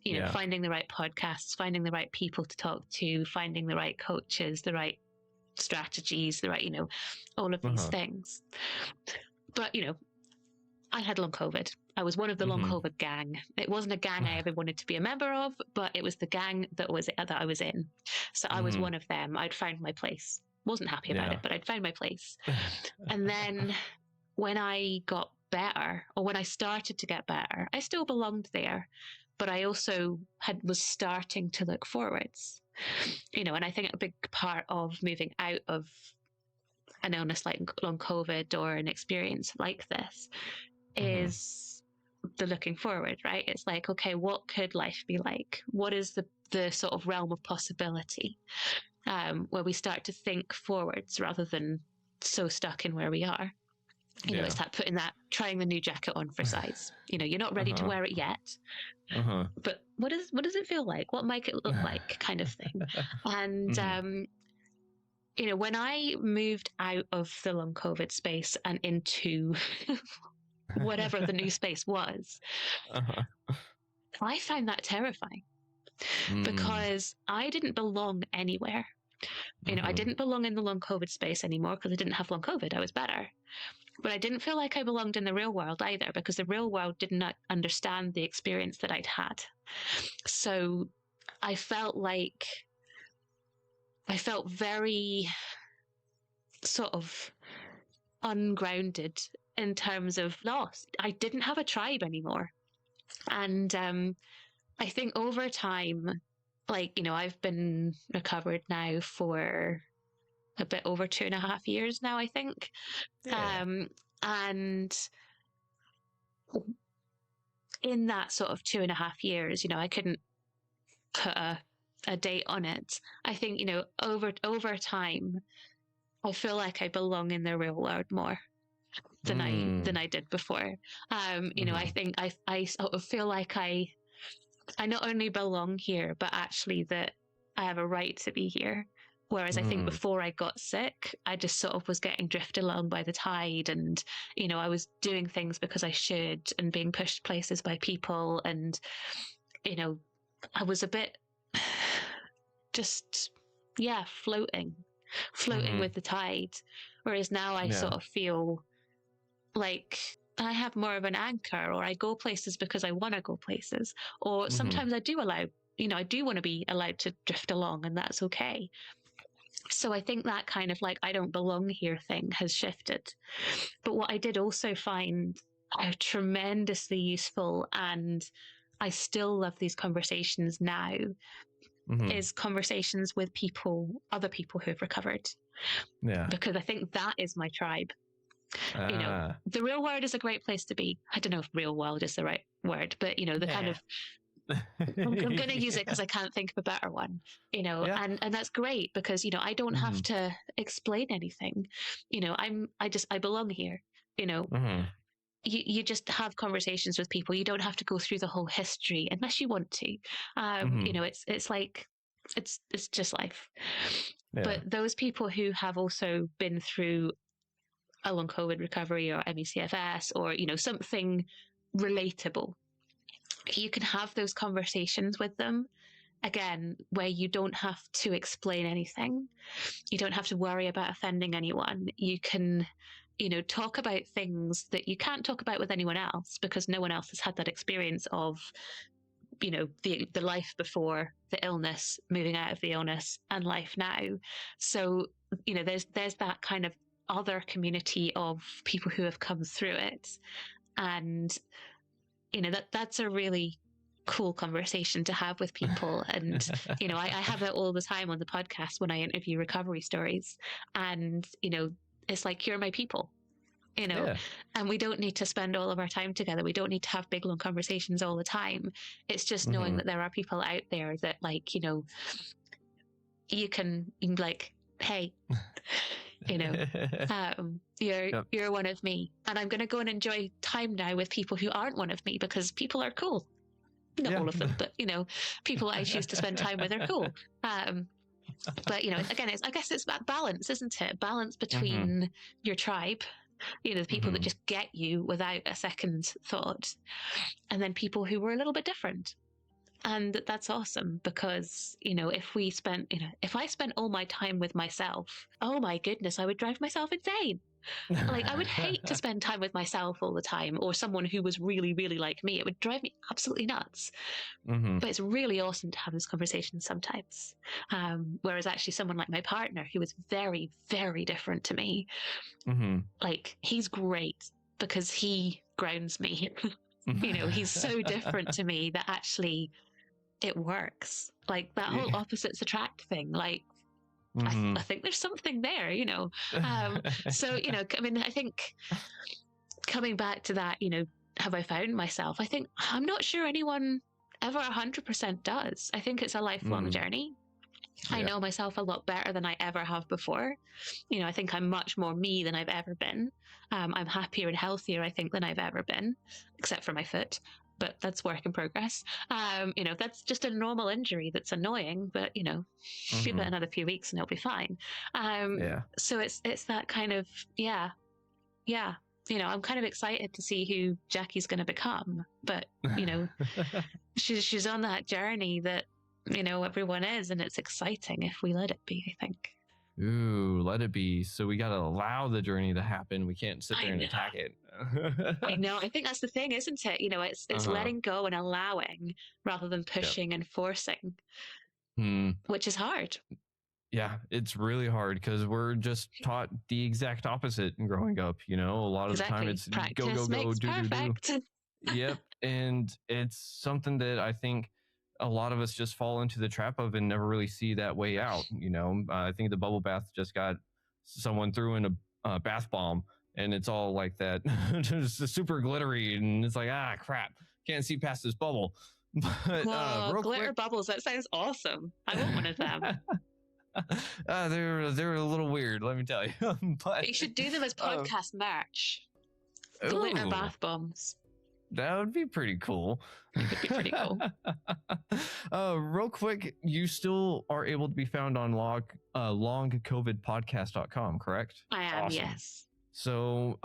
you know, finding the right podcasts, finding the right people to talk to, finding the right coaches, the right strategies, the right, you know, all of these things. But, you know, I had long COVID. I was one of the long COVID gang. It wasn't a gang I ever wanted to be a member of, but it was the gang that I was in. So I was one of them. I'd found my place. Wasn't happy about it, but I'd found my place. And then when I got better, or when I started to get better, I still belonged there, but I also was starting to look forwards. You know, and I think a big part of moving out of an illness like long COVID or an experience like this is the looking forward, right? It's like, okay, what could life be like? What is the the sort of realm of possibility, where we start to think forwards rather than so stuck in where we are. You know, it's that trying the new jacket on for size. You know, you're not ready to wear it yet, but what does it feel like? What might it look like, kind of thing. And you know, when I moved out of the long COVID space and into whatever the new space was, I found that terrifying because I didn't belong anywhere. You know, I didn't belong in the long COVID space anymore because I didn't have long COVID. I was better. But I didn't feel like I belonged in the real world either, because the real world did not understand the experience that I'd had. So I felt very sort of ungrounded in terms of lost. I didn't have a tribe anymore. And I think over time, like, you know, I've been recovered now for a bit over 2.5 years now, I think. Yeah. And in that sort of 2.5 years, you know, I couldn't put a date on it. I think, you know, over time, I feel like I belong in the real world more than I did before. You know, I think I sort of feel like I not only belong here, but actually that I have a right to be here. Whereas I think before I got sick, I just sort of was getting drifted along by the tide, and, you know, I was doing things because I should and being pushed places by people. And, you know, I was a bit just, floating with the tide. Whereas now I sort of feel like I have more of an anchor, or I go places because I want to go places. Or sometimes I do want to be allowed to drift along, and that's okay. So I think that kind of like, I don't belong here thing has shifted. But what I did also find tremendously useful, and I still love these conversations now, is conversations with other people who've recovered. Yeah. Because I think that is my tribe. You know, the real world is a great place to be. I don't know if real world is the right word, but, you know, the kind of, I'm going to use it because I can't think of a better one, you know, and that's great because, you know, I don't have to explain anything. You know, I belong here, you know. You just have conversations with people. You don't have to go through the whole history unless you want to. You know, it's like, it's just life. Yeah. But those people who have also been through a long COVID recovery or MECFS, or, you know, something relatable, you can have those conversations with them again, where you don't have to explain anything. You don't have to worry about offending anyone. You can, you know, talk about things that you can't talk about with anyone else, because no one else has had that experience of, you know, the life before the illness, moving out of the illness, and life now. So, you know, there's that kind of other community of people who have come through it. And, you know, that's a really cool conversation to have with people. And, you know, I have it all the time on the podcast when I interview recovery stories. And, you know, it's like, you're my people, you know, and we don't need to spend all of our time together. We don't need to have big, long conversations all the time. It's just knowing that there are people out there that, like, you know, you can be like, hey, you know, you're one of me, and I'm going to go and enjoy time now with people who aren't one of me, because people are cool. Not all of them, but, you know, people I choose to spend time with are cool. But, you know, again, I guess it's that balance, isn't it? Balance between your tribe, you know, the people that just get you without a second thought, and then people who were a little bit different. And that's awesome, because, you know, if I spent all my time with myself, oh my goodness, I would drive myself insane. Like, I would hate to spend time with myself all the time, or someone who was really, really like me. It would drive me absolutely nuts. But it's really awesome to have this conversation sometimes. Whereas actually someone like my partner, who was very, very different to me, like, he's great because he grounds me. You know, he's so different to me that actually it works. Like, that whole opposites attract thing, like, I think there's something there, you know. So, you know, I mean, I think coming back to that, you know, have I found myself? I think I'm not sure anyone ever 100% does. I think it's a lifelong journey. I know myself a lot better than I ever have before. You know, I think I'm much more me than I've ever been. I'm happier and healthier, I think, than I've ever been, except for my foot. But that's work in progress. You know, that's just a normal injury that's annoying, but you know, give it another few weeks and it'll be fine. So it's that kind of yeah. You know, I'm kind of excited to see who Jackie's going to become, but you know, she's on that journey that you know everyone is, and it's exciting if we let it be, I think. Ooh, let it be. So we got to allow the journey to happen. We can't sit there and attack it. I know. I think that's the thing, isn't it? You know, it's letting go and allowing rather than pushing and forcing, which is hard. Yeah, it's really hard because we're just taught the exact opposite in growing up. You know, a lot of the time it's practice go, makes perfect. Yep. And it's something that I think a lot of us just fall into the trap of and never really see that way out. You know, I think the bubble bath just got someone threw in a bath bomb and it's all like that, just super glittery. And it's like, ah, crap, can't see past this bubble. But whoa, glitter bubbles. That sounds awesome. I want one of them. They're a little weird, let me tell you. But you should do them as podcast merch. Glitter bath bombs. That would be pretty cool. It would be pretty cool. Real quick, you still are able to be found on longcovidpodcast.com, correct? I am, awesome. Yes. So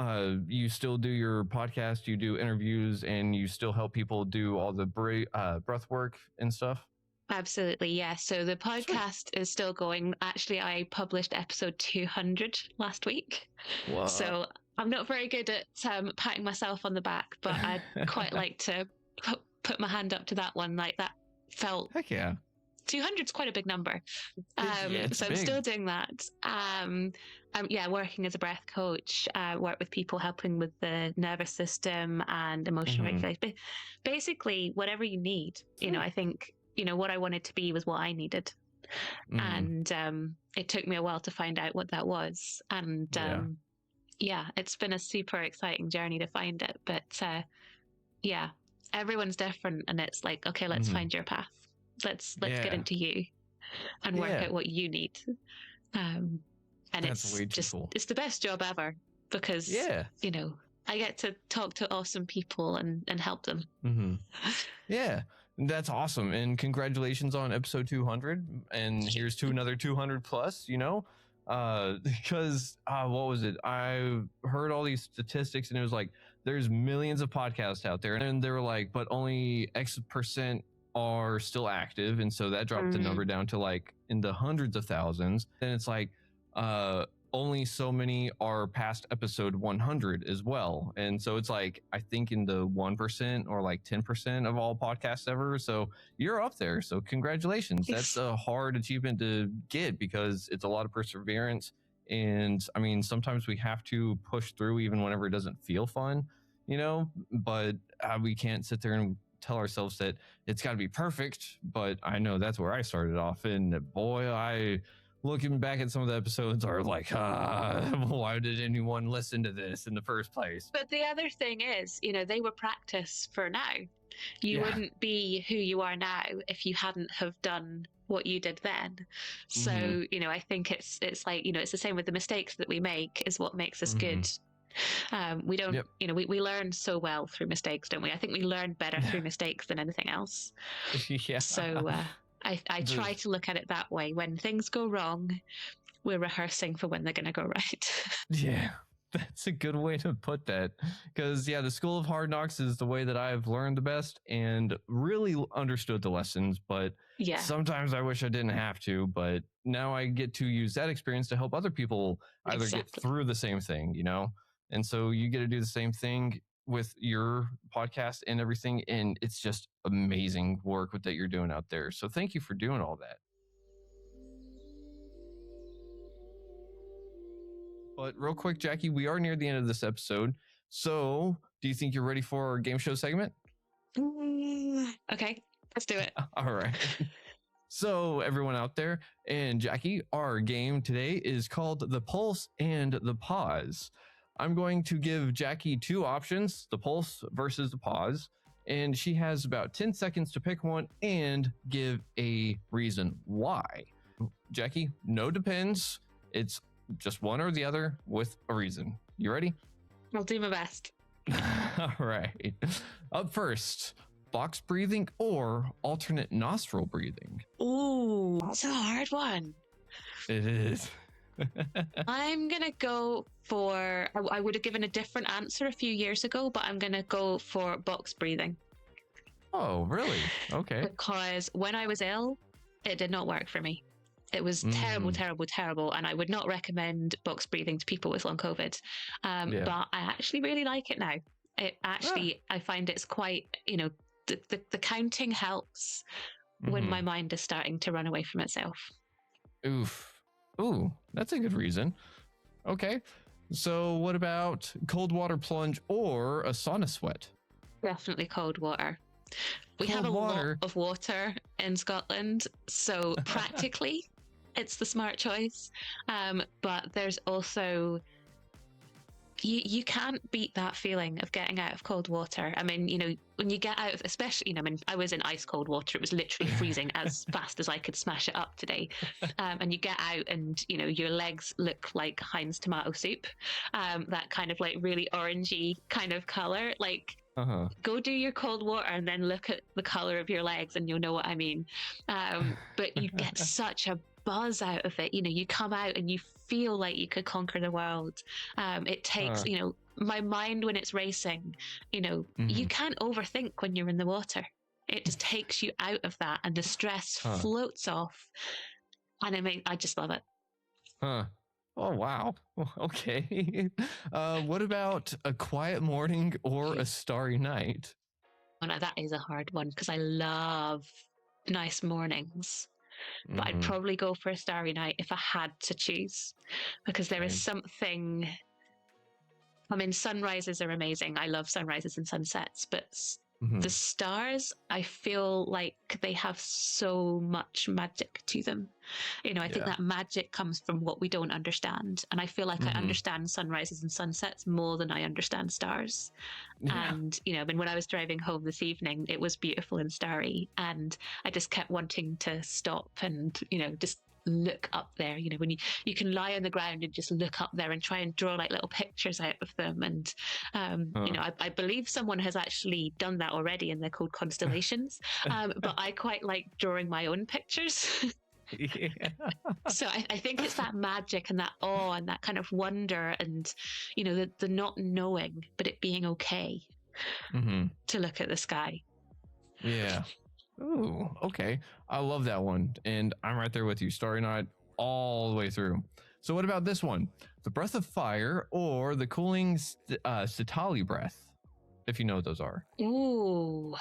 you still do your podcast, you do interviews, and you still help people do all the breath work and stuff? Absolutely, yeah. So the podcast is still going. Actually, I published episode 200 last week. Wow. So I'm not very good at patting myself on the back, but I'd quite like to put my hand up to that one. Like that felt. Heck yeah. 200 is quite a big number. So I'm still doing that. Working as a breath coach, work with people helping with the nervous system and emotional regulation. Basically, whatever you need. You know, I think, you know, what I wanted to be was what I needed. And it took me a while to find out what that was. And it's been a super exciting journey to find it. But everyone's different. And it's like, okay, let's find your path. Let's get into you and work out what you need. And that's it's just cool. It's the best job ever because you know, I get to talk to awesome people and help them. Yeah, that's awesome. And congratulations on episode 200. And here's to another 200 plus, you know, because what was it? I heard all these statistics and it was like, there's millions of podcasts out there. And they were like, but only X percent are still active. And so that dropped the number down to like in the hundreds of thousands. And it's like, only so many are past episode 100 as well. And so it's like, I think in the 1% or like 10% of all podcasts ever. So you're up there. So congratulations. That's a hard achievement to get because it's a lot of perseverance. And I mean, sometimes we have to push through even whenever it doesn't feel fun, you know, but we can't sit there and tell ourselves that it's got to be perfect. But I know that's where I started off. And boy, looking back at some of the episodes are like, why did anyone listen to this in the first place? But the other thing is, you know, they were practice for now. You wouldn't be who you are now if you hadn't have done what you did then. So, you know, I think it's like, you know, it's the same with the mistakes that we make is what makes us good. We don't, you know, we learn so well through mistakes, don't we? I think we learn better through mistakes than anything else. So, I try to look at it that way. When things go wrong, we're rehearsing for when they're going to go right. Yeah, that's a good way to put that. Because, the School of Hard Knocks is the way that I've learned the best and really understood the lessons. But sometimes I wish I didn't have to. But now I get to use that experience to help other people either get through the same thing, you know? And so you get to do the same thing with your podcast and everything, and it's just amazing work that you're doing out there. So thank you for doing all that. But real quick, Jackie, we are near the end of this episode. So do you think you're ready for our game show segment? Okay, let's do it. All right. So everyone out there and Jackie, our game today is called The Pulse and the Pause. I'm going to give Jackie two options, the pulse versus the pause. and she has about 10 seconds to pick one and give a reason why. Jackie, no depends. It's just one or the other with a reason. You ready? I'll do my best. All right. Up first, box breathing or alternate nostril breathing? Ooh, that's a hard one. It is. I'm going to go for, I would have given a different answer a few years ago, but I'm going to go for box breathing. Oh, really? Okay. Because when I was ill, it did not work for me. It was terrible, terrible, terrible. And I would not recommend box breathing to people with long COVID. But I actually really like it now. It actually, I find it's quite, the counting helps when my mind is starting to run away from itself. Oof. Ooh, that's a good reason. Okay. So what about cold water plunge or a sauna sweat? Definitely cold water. We have a lot of water in Scotland, so practically it's the smart choice. But there's also, you can't beat that feeling of getting out of cold water. I mean, when you get out of, especially, I was in ice cold water. It was literally freezing as fast as I could smash it up today. And you get out and, your legs look like Heinz tomato soup. That kind of like really orangey kind of color. Like, go do your cold water and then look at the color of your legs and you'll know what I mean. But you get such a buzz out of it. You come out and you feel like you could conquer the world. It takes, my mind when it's racing, you can't overthink when you're in the water. It just takes you out of that and the stress floats off. And I just love it. Oh, wow. Okay. What about a quiet morning or a starry night? Oh, no, that is a hard one because I love nice mornings. But I'd probably go for a starry night if I had to choose, because there is something. I mean, sunrises are amazing. I love sunrises and sunsets, but the stars, I feel like they have so much magic to them. I think that magic comes from what we don't understand. And I feel like I understand sunrises and sunsets more than I understand stars. Yeah. And, when I was driving home this evening, it was beautiful and starry. And I just kept wanting to stop and, just look up there, when you can lie on the ground and just look up there and try and draw like little pictures out of them. And I believe someone has actually done that already and they're called constellations. But I quite like drawing my own pictures. So I think it's that magic and that awe and that kind of wonder and the not knowing but it being okay to look at the sky. Ooh, okay. I love that one. And I'm right there with you. Starry night all the way through. So what about this one? The breath of fire or the cooling Sitali breath, if you know what those are. Ooh.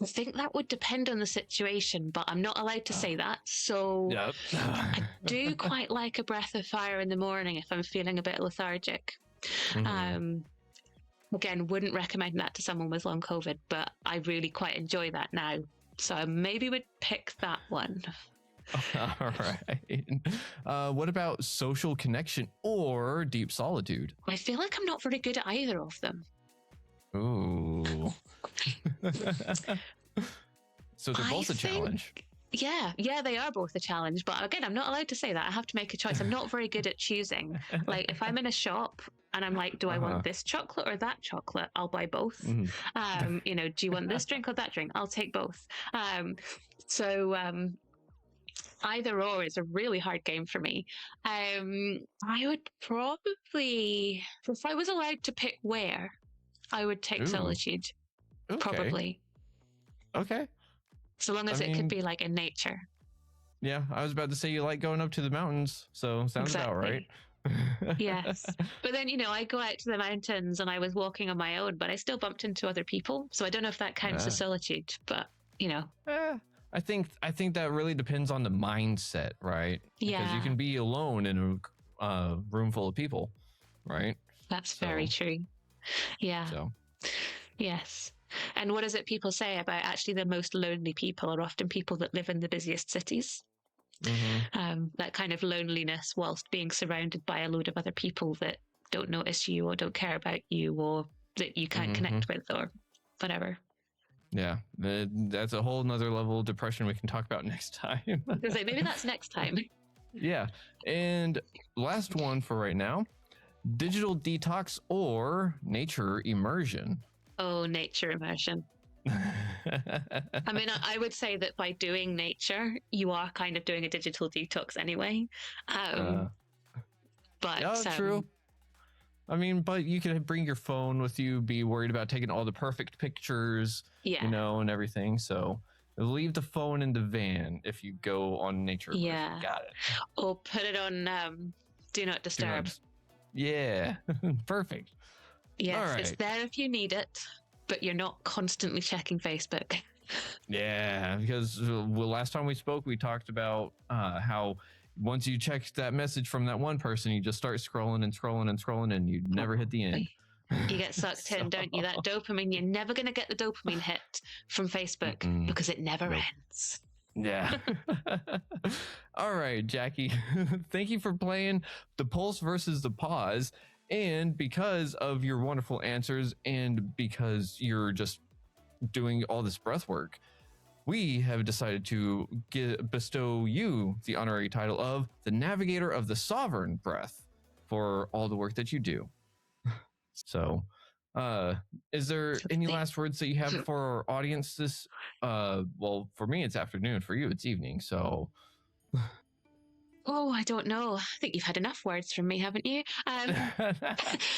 I think that would depend on the situation, but I'm not allowed to say that. So I do quite like a breath of fire in the morning if I'm feeling a bit lethargic. Again, wouldn't recommend that to someone with long COVID, but I really quite enjoy that now. So I maybe would pick that one. All right. What about social connection or deep solitude? I feel like I'm not very good at either of them. Ooh. So they're both a challenge. Yeah, they are both a challenge. But again, I'm not allowed to say that. I have to make a choice. I'm not very good at choosing. Like if I'm in a shop and I'm like, do I want this chocolate or that chocolate? I'll buy both. Do you want this drink or that drink? I'll take both. Either or is a really hard game for me. I would probably, if I was allowed to pick where, I would take solitude. Okay. Probably. Okay. So long as it could be like in nature. Yeah, I was about to say you like going up to the mountains, so sounds about right. Yes. But then, I go out to the mountains and I was walking on my own, but I still bumped into other people. So I don't know if that counts as solitude, but, I think that really depends on the mindset, right? Yeah. Because you can be alone in a room full of people, right? That's very true. Yeah. So. Yes. And what is it people say about actually the most lonely people are often people that live in the busiest cities? That kind of loneliness whilst being surrounded by a load of other people that don't notice you or don't care about you or, that you can't connect with or whatever. Yeah, that's a whole nother level of depression we can talk about next time. Because like, maybe that's next time. Yeah. And last one for right now, digital detox or nature immersion. Oh, nature immersion. I mean, I would say that by doing nature, you are kind of doing a digital detox anyway. But yeah, true. I mean, but you can bring your phone with you, be worried about taking all the perfect pictures, yeah, you know, and everything. So leave the phone in the van if you go on nature immersion. Yeah. Got it. Or put it on do not disturb. Yeah, perfect. Yes, all right. It's there if you need it, but you're not constantly checking Facebook. Yeah, because last time we spoke, we talked about how once you check that message from that one person, you just start scrolling and scrolling and scrolling, and you never hit the end. You get sucked in, don't you? That dopamine, you're never going to get the dopamine hit from Facebook because it never ends. Yeah. All right, Jackie. Thank you for playing the pulse versus the pause. And because of your wonderful answers and because you're just doing all this breath work, we have decided to bestow you the honorary title of the Navigator of the Sovereign Breath for all the work that you do. So, is there any last words that you have for our audience this well, for me it's afternoon, for you it's evening, so oh, I don't know. I think you've had enough words from me, haven't you? I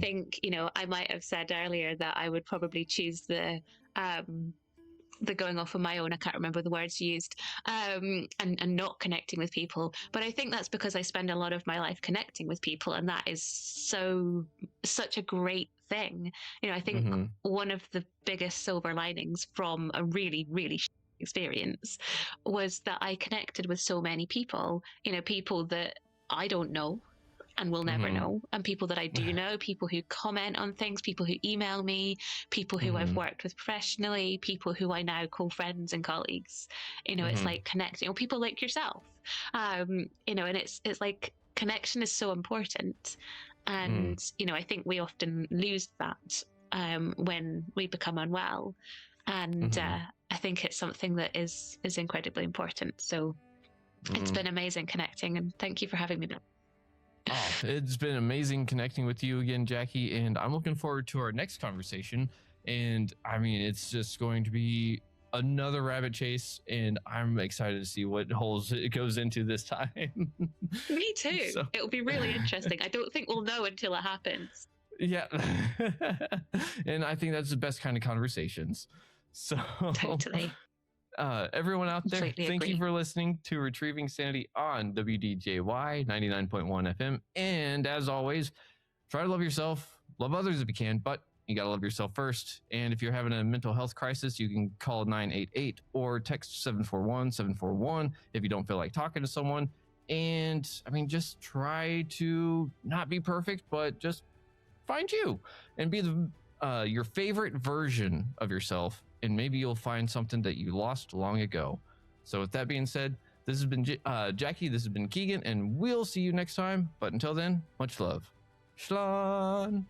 think, you know, I might have said earlier that I would probably choose the going off on my own, I can't remember the words used, and not connecting with people. But I think that's because I spend a lot of my life connecting with people, and that is such a great thing. You know, I think one of the biggest silver linings from a really, really experience was that I connected with so many people, you know, people that I don't know and will never know, and people that I do know, people who comment on things, people who email me, people who I've worked with professionally, people who I now call friends and colleagues. You know, it's like connecting, or people like yourself. You know, and it's like connection is so important, and you know, I think we often lose that when we become unwell, and I think it's something that is incredibly important. So it's been amazing connecting, and thank you for having me back. Oh, it's been amazing connecting with you again, Jackie, and I'm looking forward to our next conversation. And I mean, it's just going to be another rabbit chase, and I'm excited to see what holes it goes into this time. Me too. So, it'll be really interesting. I don't think we'll know until it happens. Yeah. And I think that's the best kind of conversations. So totally. Everyone out there, thank you for listening to Retrieving Sanity on WDJY 99.1 FM. And as always, try to love yourself, love others if you can, but you got to love yourself first. And if you're having a mental health crisis, you can call 988 or text 741-741 if you don't feel like talking to someone. And I mean, just try to not be perfect, but just find you and be your favorite version of yourself. And maybe you'll find something that you lost long ago. So with that being said, this has been Jackie, this has been Keegan, and we'll see you next time. But until then, much love. Schlan.